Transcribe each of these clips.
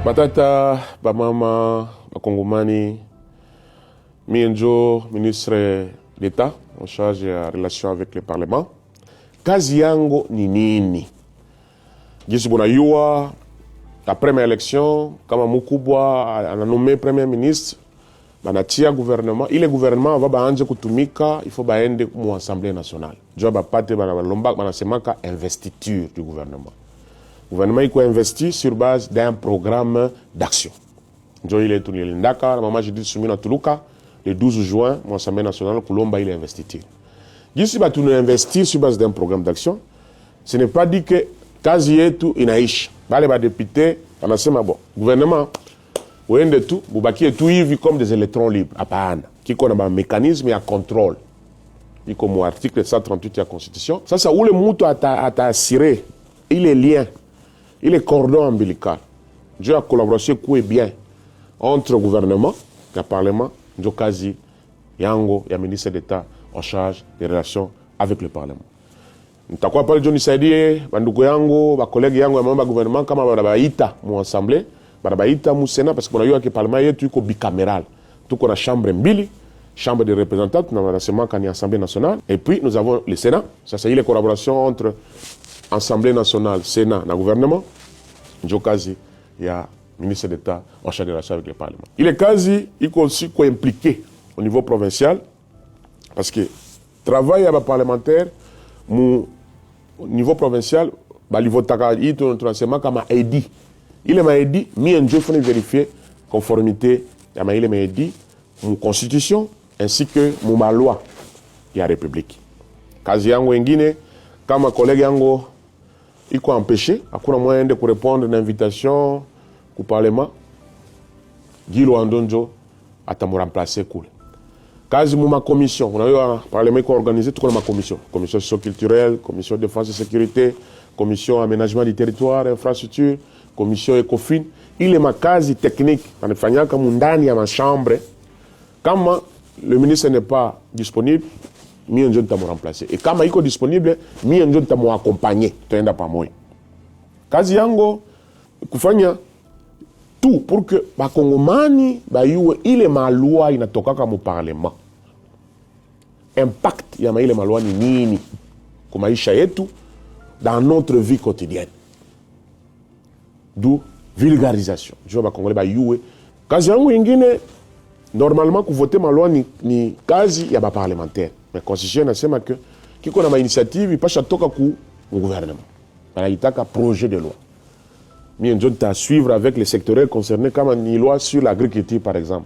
Batata, bamama, bakongomani, mienjo, ministre d'État en charge de la relation avec le Parlement. Kazi yango ni nini? Gisi bonayua, la première élection, kama mukubwa a nommé premier ministre, banatia gouvernement, ile gouvernement va baanje kutumika, il faut baende mu assemblée nationale. Jo ba pate banalomba banasemaka investiture du gouvernement. Le gouvernement est investi sur base d'un programme d'action. Il est tourné l'Indaka, la maman j'ai dit soumis à Toulouka, le 12 juin, mon Assemblée nationale, Colomba il est investi. Si on investit sur base d'un programme d'action, ce n'est pas dit que Kazi tout inaïch. Les députés, on a dit bon, gouvernement, ou de tout, Boubaki est tout vu comme des électrons libres, à Pahana, qui a un mécanisme et un contrôle. Il comme l'article 138 de la Constitution. Ça où le mouton a assuré, il est lien. Il est cordon ombilical. Dieu a collaboré coup et bien entre le gouvernement, le Parlement, Njokazi, Yango, et le ministre d'État en charge des relations avec le Parlement. Nous avons parlé de Johnny Saidi, Bandouko Yango, mes collègues Yango, et le gouvernement, comme on a Ita, mon assemblée, on a Ita, mon Sénat, parce qu'on a eu que le Parlement est tout bicaméral. Tout qu'on a chambre mbili, chambre des représentants, nous avons seulement quand il y a Assemblée nationale, et puis nous avons le Sénat. Ça, c'est la collaboration entre Assemblée nationale, Sénat, le gouvernement. Njokazi, il y a ministre d'État en charge de la relation avec le Parlement. Il est quasi aussi impliqué au niveau provincial, parce que le travail à parlementaire, au niveau provincial, il faut aidé. Il m'a aidé, il faut vérifier conformité à la constitution ainsi que la loi de la République. Kazi yango engine, comme ma collègue yango, il faut empêcher, à quoi moyen de répondre à une invitation au Parlement, Guilo Andonjo a remplacé cool. Kazi ma commission, on a eu un Parlement qui a organisé toute ma commission. Commission socio-culturelle, commission de défense et sécurité, commission aménagement du territoire, infrastructure, commission ECOFIN. Il est ma case technique, on a comme ndani à ma chambre. Quand le ministre n'est pas disponible, mi njo ntamu remplacer. Et kama iko disponible, mi njo ntamu accompagner, tenda pamoja. Kazi yango kufanya tout pour que bakongomani bayue ile malua inatokaka mu parlement. Impact ya ile malua ni nini kwa maisha yetu dans notre vie quotidienne. D'où vulgarisation. Je bakongole bayue. Kazi yangu ingine normalement kuvoter malua ni kazi ya ba parlementaire. La Constitution nasema que kiko na initiative ipasha toka ku gouvernement. Banaitaka projet de loi. Mi njo ta suivre avec les secteurs concernés comme une loi sur l'agriculture par exemple.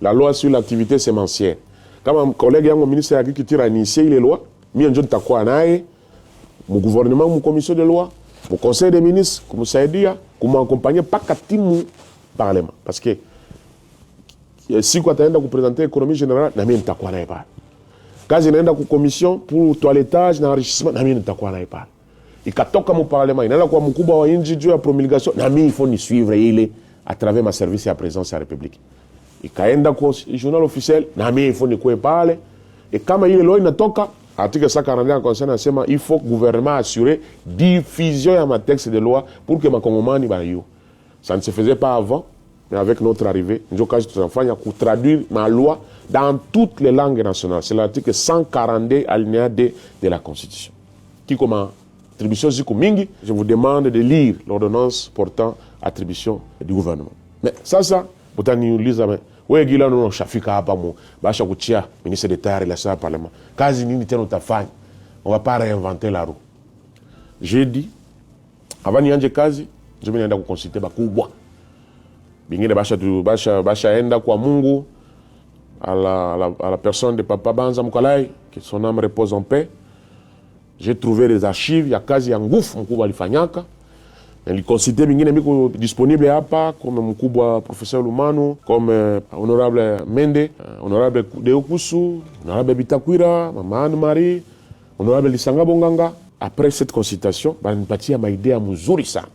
La loi sur l'activité sémencière. Comme un collègue yango ministre de l'agriculture a initié les lois, mi njo ta kwa nae mu gouvernement mu commission de loi, mu conseil des ministres, comme ça dit, comme accompagner pas katimu parlement parce que si quoi taenda ku présenter économie générale na mi ntakwa nae pas. Kazi naenda ku commission pour toilettage na enrichissement na mimi nitakuwa naye pale. Ikatoka mu parlement inaenda kwa mkubwa wa nchi juu ya promulgation na mimi il faut ni suivre ile à travers ma service ya présence ya République. Ikaenda kwa journal officiel na mimi il faut ni kuwe pale. Et kama ile loi inatoka article 141 concerne nasema il faut gouvernement assurer diffusion ya ma texte de loi pour que makongomani bayo. Ça ne se faisait pas avant. Mais avec notre arrivée, nous avons traduire ma loi dans toutes les langues nationales. C'est l'article 142 alinéa 2 de la Constitution. Qui comme attribution mingi, je vous demande de lire l'ordonnance portant attribution du gouvernement. Mais ça, vous avez lisé, oui, Guillaume, nous chafika hapa mu, basha kuchia, ministre d'État, relation au Parlement. Kazi nini tena utafanya? On va pas réinventer la roue. J'ai dit, avant nianje kazi, je vais aller consulter bakubwa. Bingine basha enda kwa Mungu à la personne de Papa Banza Mukalai, que son âme repose en paix. J'ai trouvé des archives, il y a kazi ya ngufu mkubwa alifanyaka. Niliconsulter bingine miko disponible hapa comme mkubwa professeur Lumanu, comme honorable Mende, honorable Deokusu, honorable Bitakwira, Mama Anne-Marie, honorable Lisanga Bonganga. Après cette consultation, banipatia maidea mzuri sana.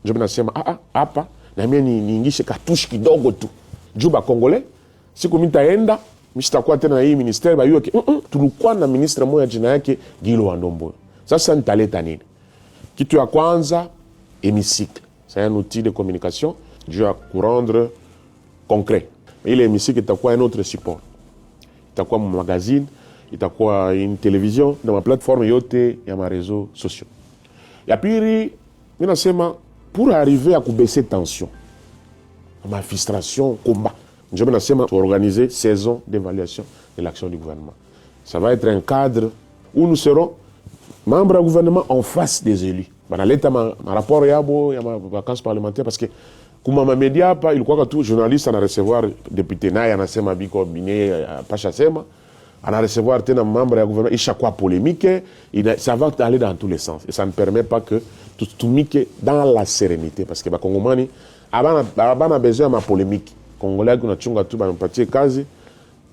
Je me nasema hapa na mimi niingishe katushi kidogo tu. Juba Congolais, siku mitaenda, msitakuwa tena na hii ministère bayuo ke tulikuwa na ministre moja jina yake Gilo Andombo. Sasa nitaleta nini? Kitu ya kwanza hémicycle. C'est un outil de communication. juu ya kurendre concret. Ile emission itakuwa un autre support, itakuwa magazine, itakuwa une télévision na ma plateforme yote ya ma réseaux sociaux. Ya pili, mimi nasema pour arriver à baisser tension, ma frustration, combat. Je me nasema pour organiser saison d'évaluation de l'action du gouvernement. Ça va être un cadre où nous serons membres du gouvernement en face des élus. Banaleta ma rapport yabo ya ma vacances parlementaires parce que kuma ma media pa ilikuwa tu journaliste ana recevoir député naye anasema biko bine pasha sema ana recevoir tena membre ya gouvernement ishakuwa polémique, ça va aller dans tous les sens et ça ne permet pas que tout mike dans la sérénité parce que ba kongomani abana besoin ma polémique. Congolais kuna chunga tu ba mpatie kazi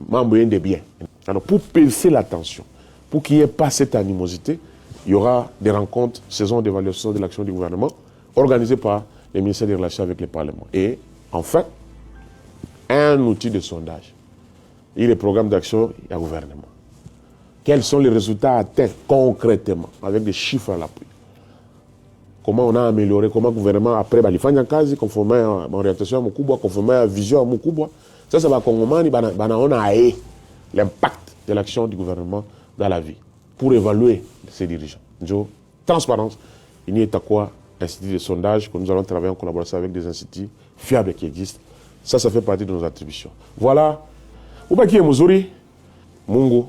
mambo yende bien. Alors pour baisser la tension, pour qu'il n'y ait pas cette animosité, il y aura des rencontres, saison d'évaluation de l'action du gouvernement, organisées par les ministères des Relations avec le Parlement. Et enfin, un outil de sondage. Et les programmes d'action et gouvernement. Quels sont les résultats atteints concrètement, avec des chiffres à l'appui? Comment on a amélioré, comment le gouvernement, après, il fait un cas, conformément à l'orientation à Moukouba, conformément à la vision à Moukouba. Ça va Congomani, on a l'impact de l'action du gouvernement dans la vie, pour évaluer ses dirigeants. Transparence, il y a quoi institut de sondage que nous allons travailler en collaboration avec des instituts fiables qui existent. Ça fait partie de nos attributions. Voilà. Ubaki mzuri, Mungu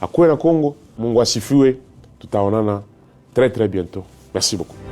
akuwe na Kongo, Mungu asifiwe. Tutaonana très très bientôt. Merci beaucoup.